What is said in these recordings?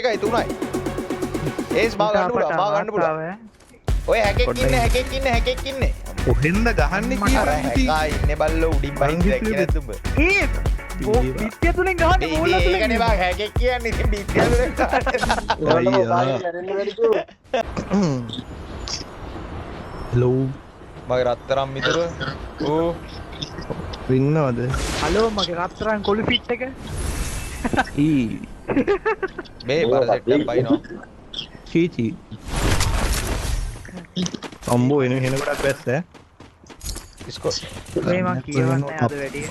එකයි 3යි. ඒස් මාව ගන්න පුළුවන්. ඔය හැකෙක් ඉන්නේ. කොහෙන්ද ගහන්නේ කියලා හැකා ඉන්නේ බල්ලෝ උඩින් බහින්න දැක්කේ නැද්ද උඹ? බිත්තිය තුලින් ගහන්නේ බෝල තුලින්. ඒකනේ බා හැකෙක් කියන්නේ ඉතින් බිත්තිය තුලින් හෙලෝ මගේ රත්තරන් මිතුර. ඕ ඉන්නවද? හලෝ මගේ රත්තරන් කොළු ෆිට් එක. මේ බර සෙට් එකක් බයිනෝ. චීචි අම්බෝ එන හෙන ගොඩක් වැස්ස ඈ. ඉස්කෝ මේ මං කියවන්නේ අද වැඩි.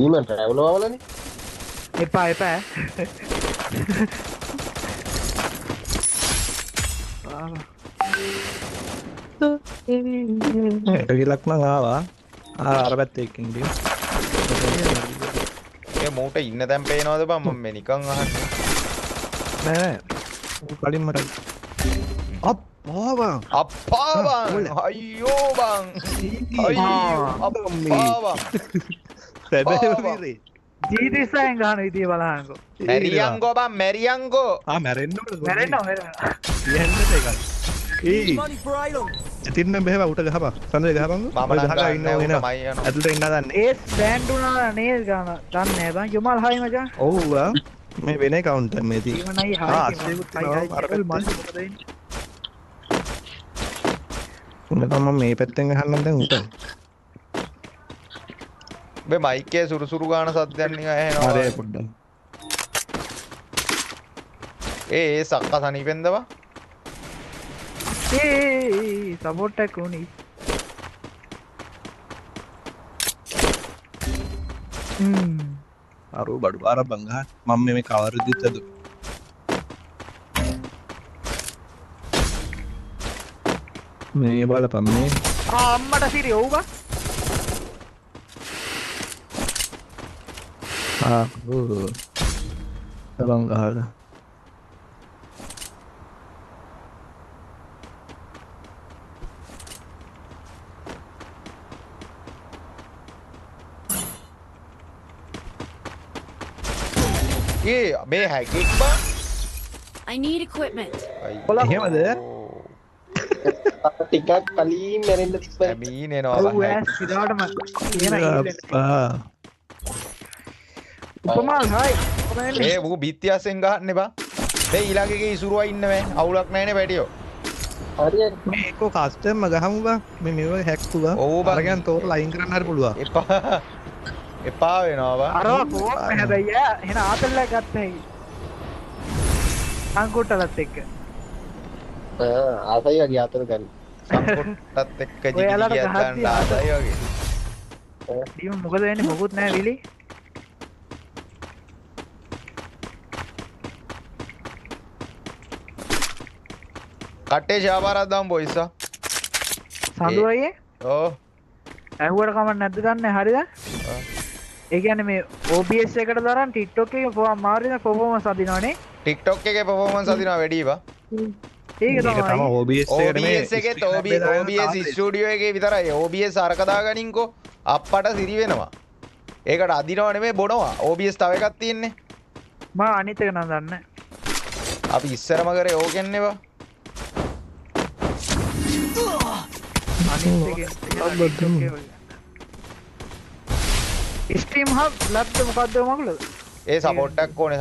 ඊමන් ට්‍රැවල් වලනේ. එපා. ගිලක් නම් ආවා. අර පැත්තේ එක්කින් ගියා. මේ මූට ඉන්න තැන් පේනවද බං මම මේ නිකන් අහන්නේ. නෑ. කලින් මට අප්පා බං. අයියෝ බං. අප්පා බං. සැබෑ වීරේ. ජීදිස්සෙන් ගහන විදිය බලහන්කෝ. මැරියන්ගෝ බං මැරියන්ගෝ. මැරෙන්න ඕනද? මැරෙන්න. කියන්නද ඒකයි. ඉතින් බෙහෙව උට ගහපන්. සඳේ ගහපන්. මම ගහලා ඉන්න ඕනේ නෑ. ඇතුළට ඉන්න දන්නේ. ඒ ස්ටෑන්ඩ් උනා නේද ගන්න. දන්නේ නෑ බං. යමල් හයි මචං. ඔව් මේ වෙන කවුන්ටර් මේ තියෙන්නේ. ඉවනයි හයි. මම මේ පැත්තෙන් අහන්න දැන් උට. මේ මයික් එකේ සුරුසුරු ගාන සද්දයක් නිකන් ඇහෙනවා. හරි පොඩ්ඩක්. ඒ සක්ක සනීපෙන්ද බං? සපෝට් එකක් උනි. අරු බඩු පාර බං ගහන්න. මම මේ කවර් දිත්තද? මේ බලපන් මේ. අම්මට සිරි ඔව් බං. බං ගහලා. මේ හැකෙක් බං. I need equipment. එහෙමද? ටිකක් කලින් මැරෙන්න තිබ්බා. මීන් එනවා ඔව් බං. ඇස් ඉදාටම කියන අප්පා. උපමාල් හයි. මේ මූ බිත්තියසෙන් ගහන්නේ බං. මේ ඊළඟ එකේ ඉසුරුවා ඉන්න මේ. අවුලක් නැහැනේ වැඩියෝ. හරියට මේක කස්ටම් ගහමු බං. මේ මේව හැක්කු බං. ඔව් බං. අරගෙන තෝර ලයින් කරන්න හරි පුළුවන්. එපා වෙනවා බං. අරවා කෝක් හැබැයි එහෙන ආතල්ලා ගත්තේ. අංකුටලත් එක්ක. ආසයි වගේ අතර ගන්න. සම්පොට්ටත් එක්ක ජිගි ඔයාලට ගියක් ගන්න ගහද්දි ආසයි වගේ. ඩීම මොකද වෙන්නේ මොකුත් නැහැ විලි. කට්ටේ ශාපාරක් දාමු බොයිස්. සඳු අයියේ ඔව්. ඇහුවට කමක් නැද්ද දන්නේ හරිද? ඒ කියන්නේ මේ OBS එකට තරම් TikTok එකේ මාරින performance අදිනවනේ. TikTok එකේ performance අදිනවා වැඩි බං. ඒක තමයි තමයි. OBS එකට මේ OBS එකේ OBS ස්ටුඩියෝ එකේ විතරයි. OBS අරක දාගනින්කෝ අප්පට සිරි වෙනවා. ඒකට අදිනව නෙමෙයි බොනවා. OBS තව එකක් තියෙන්නේ. මම අනිත් එක නම් දන්නේ. අපි ඉස්සරම කරේ ඕකෙන්නේ බං. අනිත් එකේ ස්ට්‍රීම් හබ් ලැබ්ද මොකද්ද මගලද? ඒ සපෝට් එකක් ඕනේ.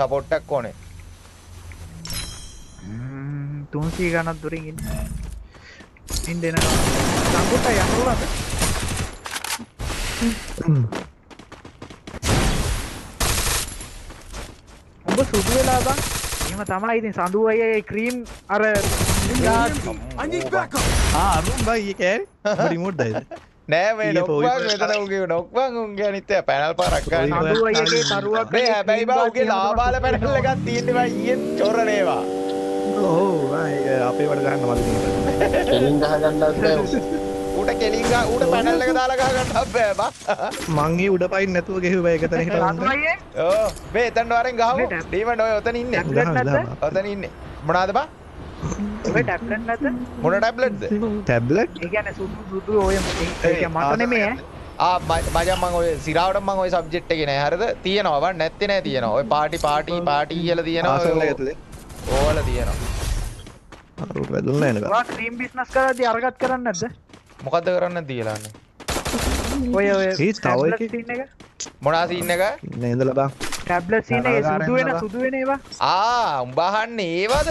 300 ගණන් දුරින් ඉන්න. ඉන්න එනවා. සම්පූර්ණ යන්නවද? ඔබ සුදු වෙලා බං. එහෙම තමයි ඉතින් සඳු අයියේ ක්‍රීම් අර අරුම් බයි ඒකේ රිමෝට් දායිද? නෑ මේ නොක්වන් මෙතන උගේ නොක්වන් උන්ගේ අනිත් පැනල් පාරක් ගන්න. සඳු අයියේ තරුවක් මේ හැබැයි බා උගේ ලාබාල පැනල් එකක් තියෙන්නේ බා ඊයේ චොරණේවා. ඔව් අපේ වල ගහන්න මදි නේද? කෙලින් ගහ ගන්නත් බෑ. ඌට කෙලින් ගහ ඌට පැනල් එක දාලා ගහ ගන්නත් බෑ බා. මං ඒ උඩ පයින් නැතුව ගෙහුවා ඒක තන හිටවන්න. සඳු අයියේ ඔව් මේ එතන වරෙන් ගහමු. ඩීමන් ඔය ඔතන ඉන්නේ. ඔතන ඉන්නේ. මොනවාද බා? ඔය ටැබ්ලට් නැද්ද? මොන ටැබ්ලට්ද? ටැබ්ලට් ඒ කියන්නේ සුදු ඔය ඒක මට නෙමෙයි ඈ. මචං මම ඔය සිරාවට මම ඔය සබ්ජෙක්ට් එකේ නෑ හරිද? තියෙනවා වන් නැත්තේ නෑ තියෙනවා. ඔය පාටි කියලා තියෙනවා. ආසන්න ඇතුලේ. ඕවල තියෙනවා. අර වැදුන්නේ නේද? ඔයා ක්‍රීම් බිස්නස් කරද්දී අරගත් කරන්නේ නැද්ද? මොකද්ද කරන්නද තියලාන්නේ? ඔය ඒ තව එකේ සීන් එක මොනවා සීන් එක? නේ ඉඳලා බං. ටැබ්ලට් සීන් එක සුදු වෙන ඒවා. උඹ අහන්නේ ඒවද?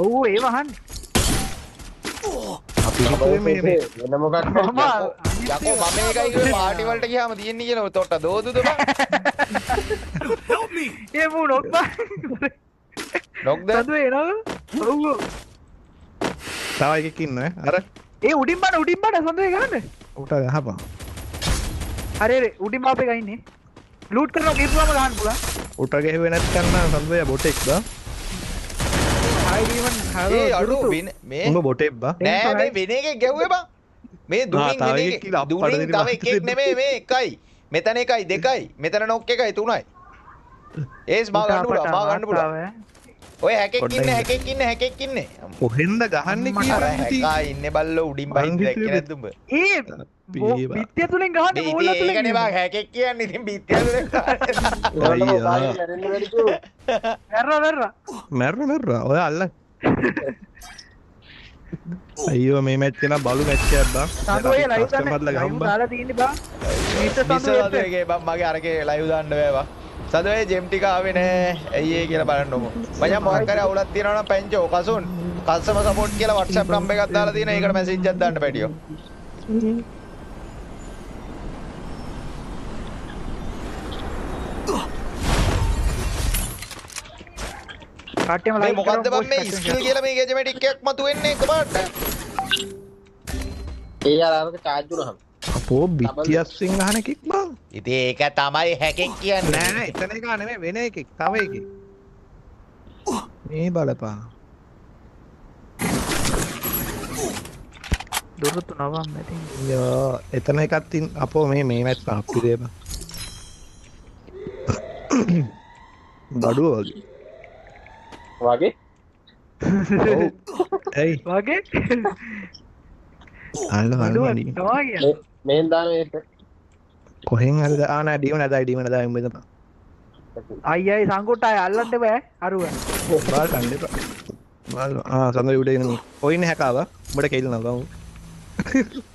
ඔව් ඒව අහන්නේ. අපි හිතුවේ මේ වෙන මොකක්ද මම යකෝ මම ඒකයි කිව්වේ පාටි වලට ගියාම තියෙන්නේ කියලා තොට්ට දෝදුද බං? ඒ මූ නොක් බා. නොක්ද? සතු එනවා. ඔව්. තව එකෙක් ඉන්නවා අර ඒ උඩින් බඩ සඳේ ගන්න. උට ගහපන්. හරි හරි උඩින් මාපේ ගින්නේ. ලූට් කරනවා ගිහුවම ගහන්න පුළුවන්. උට ගෙහුවේ නැත්නම් සම්බය බොටෙක් බා. ඒ අඩු මේ උඹ බොටෙක් බා. නෑ මේ වෙන එකෙක් ගැහුවේ බං. මේ දුරින් තව වෙන එකෙක් එකෙක් කියලා අප්පඩ දුරින් දෙනවා. තව එකෙක් නෙමෙයි මේ එකයි. මෙතන එකයි දෙකයි. මෙතන නොක් එකයි තුනයි. ඒස් මා ගන්න පුළුවන්. ඔය හැකෙක් ඉන්නේ. කොහෙන්ද ගහන්නේ අර කියලා හැකා ඉන්නේ බල්ලෝ උඩින් බහින්න දැක්කේ නැද්ද උඹ? ඒ බිත්තිය තුලින් ගහන්නේ මූල ඉතින් තුලින්. ඒකනේ බං හැකෙක් කියන්නේ ඉතින් බිත්තිය තුලින් මැරලා. ඔය අල්ල අයියෝ මේ මැච් එක බලු මැච් එකක් බං. සතු ඔය ලයිව් ගන්න දාලා තියෙන්නේ බං. මිස්සලගේ බං මගේ අරගේ ලයිව් දාන්න බෑ බං. සදෝයේ ජෙම් ටික ආවේ නෑ. ඇයි ඒ කියලා බලන්නකො. මචං මොකක් කරේ අවුලක් තියනවා නම් පැංචෝ කසුන් කස්ටමර් සපෝට් කියලා WhatsApp නම්බර් එකක් දාලා තියෙනවා. ඒකට මැසේජ් එකක් දාන්න පැටියෝ. කට්ටියම මේ ලයිව් මොකද්ද බං මේ ස්කිල් කියලා මේ ගැජමැටික් එකක් මතුවෙන්නේ එකපාරට. ඒ අරක charge වුණාම අපෝ බිත්තියස්සින් ගහන එකෙක් බං. ඉතින් ඒක තමයි හැකෙක් කියන්නේ. නෑ නෑ එතන එක නෙමෙයි වෙන එකෙක් තව එකෙක්. මේ බලපන්. දුරුතු නවම් නැතින්. යෝ එතන එකක් තින් අපෝ මේ මැච් අප්පි දෙබ. බඩුව වගේ. වගේ ඇයි වගේ අල්ල තමයි කියන්නේ. මේන් දාන එක කොහෙන් හරි නෑ ඩීම නැදයි ඩීම නැදයි උඹ ඉඳපන්. අයියයි සංකුට්ට අය අල්ලන්න බෑ අරුව. බාල් කන්න එපා. බාල් සඳ උඩ ඉන්න ඔයින් හැකාව උඹට කෙල්ලනවා බං.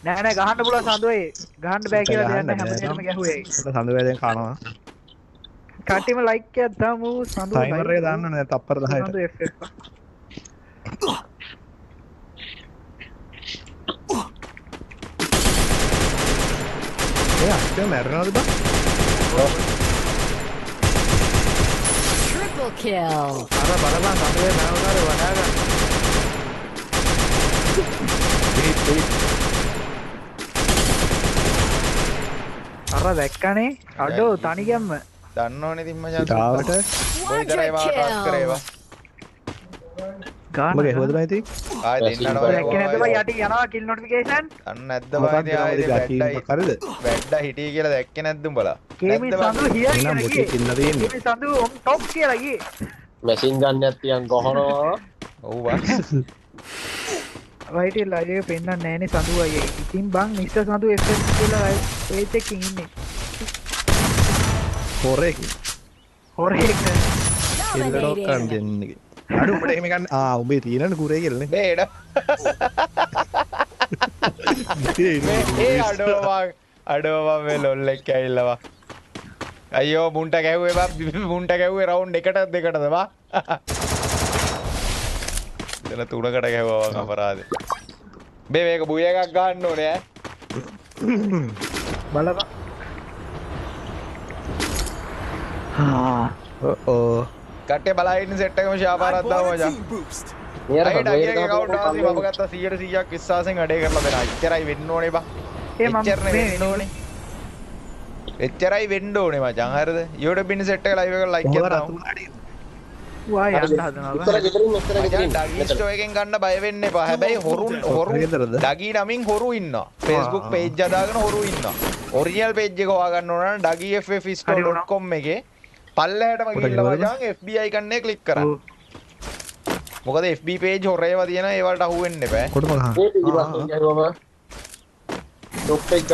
නෑ නෑ ගහන්න පුළුවන් සඳුවේ ගහන්න බෑ කියලා දෙයක් නෑ හැමදේම ගැහුවේ. සඳ වැදෙන් කනවා. කට්ටියම ලයික් එකක් දාමු සඳු ටයිමර් එක දාන්න නෑ තප්පර 10ට. සඳු FF. ඒ අක්කේ මැරෙනවද බං? Triple kill. අර බලපන් සඳුවේ මනෝකාරය වඩා ගන්න. අර දැක්කනේ අඩෝ තනි ගැම්ම. දන්නවනේ ඉතින් මචං. තාවට කොයිතරම් ඒවා ට්‍රක් කරේවා. ගන්න. මගේ හොදලා ඉතින් ආයෙ දෙන්නනවා. දැක්කේ නැද්ද බයි යටි යනවා කිල් නොටිෆිකේෂන්. අන්න නැද්ද බයි ආයෙ කරද වැඩ හිටියේ කියලා දැක්කේ නැද්ද උඹලා? කේමි සඳු හියා එනම් කියලා මොකෙක් ඉන්න තියෙන්නේ කේමි සඳු ඔම් টොප් කියලා ගියේ. මැෂින් ගන්න යත්තියන් ගහනවා ඔව් බං. වයිටි ලයිව් එක පෙන්නන්නේ නැහනේ සඳු අයියේ. ඉතින් බං මිස්ටර් සඳු FF කියලා ලයිව් පේජ් එකකින් ඉන්නේ. හොරෙක් හොරෙක්. එල්ලඩෝ කරන් දෙන්නේ. අර උඹට එහෙම ගන්න උඹේ තියෙනනේ කුරේ කියලානේ. බේඩ. ඒ අඩෝවා මේ ලොල් එක ඇවිල්ලා අයියෝ මුන්ට ගැහුවේ බා මුන්ට ගැහුවේ රවුන්ඩ් එකටද දෙකටද බා එතන තුනකට ගැහුවා වගේ අපරාධේ බේ මේක බුය එකක් ගන්න ඕනේ ඈ බලපන් ඕ කට්ටිය බලා ඉන්න සෙට් එකම ෂාපාරක් දාමු මචං නියර අයිට අයියගේ කවුන්ට් ආසි මම ගත්තා 100%ක් විශ්වාසයෙන් වැඩේ කරලා දෙනවා ඉච්චරයි වෙන්න ඕනේ බා එච්චරනේ වෙන්න ඕනේ එච්චරයි වෙන්න ඕනේ මචං හරිද YouTube බින් සෙට් එක ලයිව් එක ලයික් එකක් දාමු වා යන්න හදනවා ඉතර ගෙදරින් මෙතර ගෙදරින් ඩගී ස්ටෝ එකෙන් ගන්න බය වෙන්න එපා හැබැයි හොරු ඩගී නමින් හොරු ඉන්නවා Facebook page හදාගෙන හොරු ඉන්නවා ඔරිජිනල් page එක හොයාගන්න ඕන නම් dagiffstore.com එකේ පල්ලෙහාටම ගිහිල්ලා මචං FBI icon එක ක්ලික් කරන්න මොකද FB page හොරේවා තියෙනවා ඒවලට අහු වෙන්න එපා කොටම ගහන්න ඒ පිටිපස්සෙන් ගහුවම ටොප් එක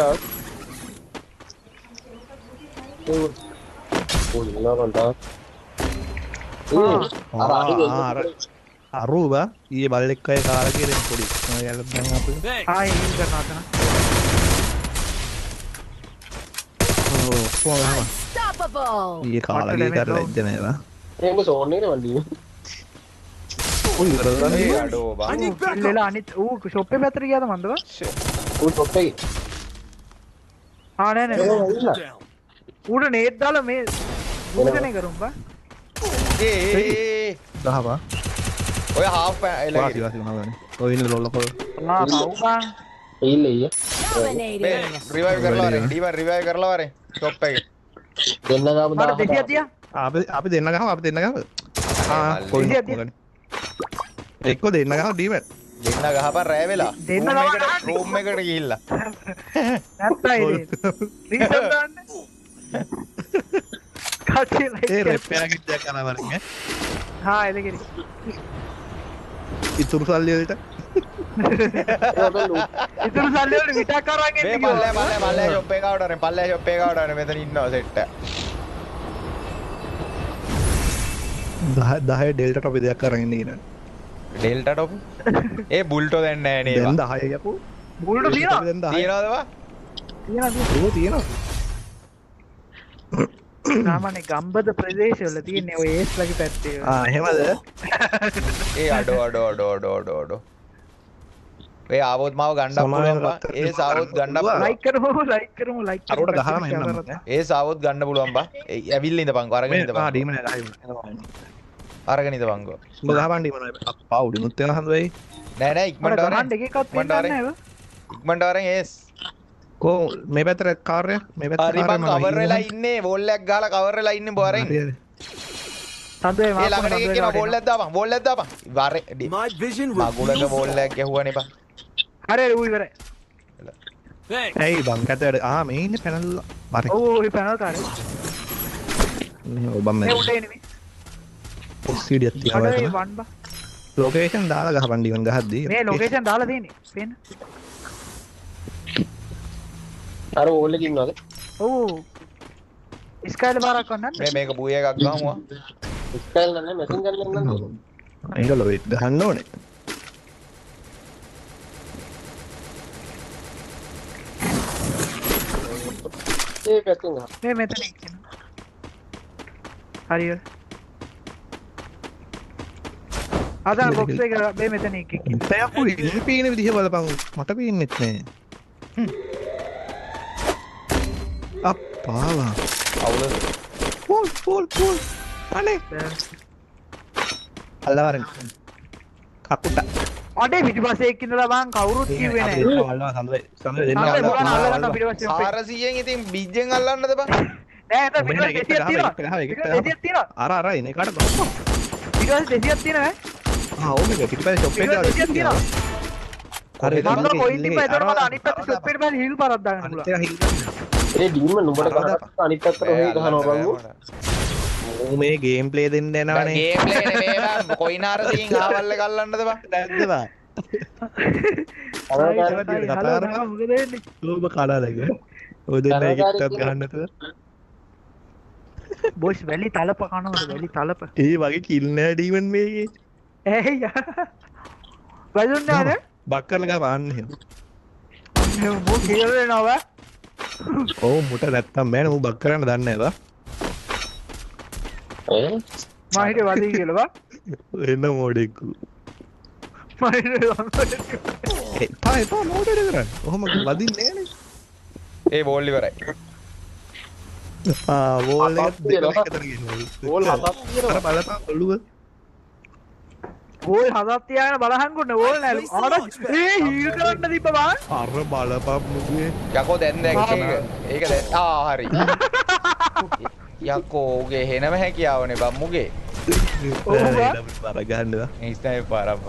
අරුබ ඊයේ බල්ලෙක් අය කාලා කියලා පොඩි යාල දැන් අපේ ආයෙ හිල් කරනවා අතන. Unstoppable. ඊයේ කාලා ගිය කරලා ඉද්ද නේද ඒක සෝන් එකේ වන්දිය. උයි කරලා ඒ අඩෝ බං ඉල්ලලා අනිත් ඌ ෂොප් එක පැත්තට ගියාද මන්දව? උන් ටොප් එකේ. ආ නෑ නෑ. ඌට නේත් දාලා මේ ඌකනේ කරුම් බා. ඒ ගහපා ඔය half එල වාසි වාසි උනාගන්නේ ඔය ඉන්න ලොල්ල කොල ආ බා. ඊයේ Dominating. රිවයිව් කරලා වරේ ඩීවන් රිවයිව් කරලා වරේ ටොප් එකේ දෙන්න ගාම මට 200ක් තියා. අපි දෙන්න ගහම අපි දෙන්න ගහම කොයි එක්ක දෙන්න ගහම ඩීමන් දෙන්න ගහපන් රෑ වෙලා දෙන්න රූම් එකට ගිහිල්ලා නැත්තයි ඉතින්. රීසන් දාන්න. කච්චි ඒ ලයික්. රෙප්පයා කිච්චා කරවන්නේ හා එලගිරි. ඉතුරු සල්ලි වලට ඉතුරු සල්ලි වල විතක් කරන් මේ ඉන්නේ පල්ලෑ ෂොප් එක ආවට වරේ පල්ලෑ ෂොප් එක ආවට වරේ මෙතන ඉන්නවා සෙට් එක 10 ඩෙල්ටා අපි දෙයක් කරගෙන ඉන්නේ ඊට ඩෙල්ටා ටොප් ඒ බුල්ටෝ දැන් නැහැ නේ දැන් ඒවා 10 යකෝ බුල්ට තියනවා. දැන් 10 තියනවද බා තියනවා. තියෙනවා සාමාන්‍ය ගම්බද ප්‍රදේශවල තියෙන්නේ ඔය ඒස් ලගේ පැත්තේ. එහෙමද ඒ අඩෝ ඒ ආවොත් මාව ගණ්ඩක් පුළුවන් බා ඒ සාවොත් ගණ්ඩක් ලයික් කරමු ලයික් අරකට ගහම එන්න ඒ සාවොත් ගන්න පුළුවන් බා ඇවිල්ලා ඉඳපන්කෝ අරගෙන ඉඳපන්කෝ ඩීමන් අරගෙන ඉඳපන්කෝ උඹ ගහපන් ඩීමන් අප්පා උඩිනුත් යන හන්ද වෙයි නෑ මට ඉක්මනට වරෙන් ගහන්න එකකවත් වෙන්නේ නැහැ. ඉක්මනට වරෙන් ඒස් කෝ මේ පැත්තට කාර්ය මේ පැත්තට හරි මං කවර් වෙලා ඉන්නේ බෝල් එකක් ගහලා කවර් වෙලා ඉන්නේ බොරෙන් සඳේ ඒ ළඟට එකක් කියනවා බෝල් එකක් දාපන් වරේ My vision will මගුලක බෝල් එකක් ගැහුවනේ බා හරි ඌ ඉවරයි. ඇයි බං කැතට මේ ඉන්නේ පැනල් බරේ ඔව් ඔය පැනල් කාරේ. මේ ඔබ මම මේ උඩේ නෙමෙයි. ඔක්සිඩියක් අඩේ තියනවා වන් බා. ලොකේෂන් දාලා ගහපන් ඩීමන් ගහද්දී මේ ලොකේෂන් දාලා තියෙන්නේ. පේන්න. අර ඕල් එකේ ඉන්නවද? ඔව්. ස්කයිල බාරක් වන්නත්. මේක බුය එකක් ගහමුවා ස්කයිල් නෑ මැෂින් ගන්න නෑ. ඒක ලොවෙත් ගහන්න ඕනේ ඒ පැත්තෙන් ගහ. මේ මෙතන ඉන්න. හරියට. අදා බොක්ස් එක මේ මෙතන එක. තයකු ඉන්නේ පීන විදිහ බලපන් මට පීන්නෙත් නෑ අප්පාවා අවුලද පෝල් අනේ අල්ලවරන් කකුට අඩේ පිටිපස්සේ එක්ක ඉඳලා බං කවුරුත් කිව්වේ නැහැ. සඳ දෙන්න අල්ලන්න අල්ලන්න පිටිපස්සේ. 400න් ඉතින් බිජ්ජෙන් අල්ලන්නද බා නෑ එතන පිටිපස්සේ 200ක් තියෙනවා. 200ක් තියෙනවා. අර එන එකට ගන්න පිටිපස්සේ 200ක් තියෙනවා ඈ. ඕක පිටිපස්සේ ෂොප් එකට පිටිපස්සේ 200ක් තියෙනවා. හරි මම කොයින් ටික එතන මට අනිත් පැත්තේ ෂොප් එකට බැලි හිල් පාරක් දාගන්න පුළුවන්. ඒ ඩීමන් නුඹට කරකට අනිත් පැත්තට ඔහේ ගහනවා බංගු. මේ ගේම් ප්ලේ දෙන්න යනවනේ ගේම් ප්ලේ නෙමෙයි බා කොයිනාර තින් ආවල් එක අල්ලන්නද බා නැද්ද බා මොකද වෙන්නේ? ඔබ කලාලක ඔය දෙන්න එකක්වත් ගහන්න නැතුව බොස් වැලි තලප කනවද වැලි තලප? ඒ වගේ කිල් නෑ ඩීමන් මේකේ ඇයි වැදුන්නේ නැහැ බක් කරලා ගා පාන්න එහෙම නේ මෝ කියලා නෝ ඔව් මුට නැත්තම් බෑනේ මු බක් කරන්න දන්නේ නැහැ බා ඒ මම හිතේ වදී කියලා බා එන්න මොඩෙක්කු මම හිතේ එපා මොඩෙක් කරන්නේ ඔහොම වදින්නේ නෑනේ ඒ බෝල් ඉවරයි වෝල් එක දෙකක් අතර ගිහින් ඕල් හතක් අර තියෙනවා. බලපන් ඔළුව ඕල් හදක් තියාගෙන බලහන්කොන්න ඕල් නෑලු ආඩ ඒ හීල් කරන්න තිබ්බ බා අර බලපන් මුගේ යකෝ දැන් දැක්ක ඒක දැන් හරි යකෝ උගේ හෙනම හැකියාවනේ බම්මුගේ ඔව් බා බර ගන්නවා ඉස්තයි පාරම්ම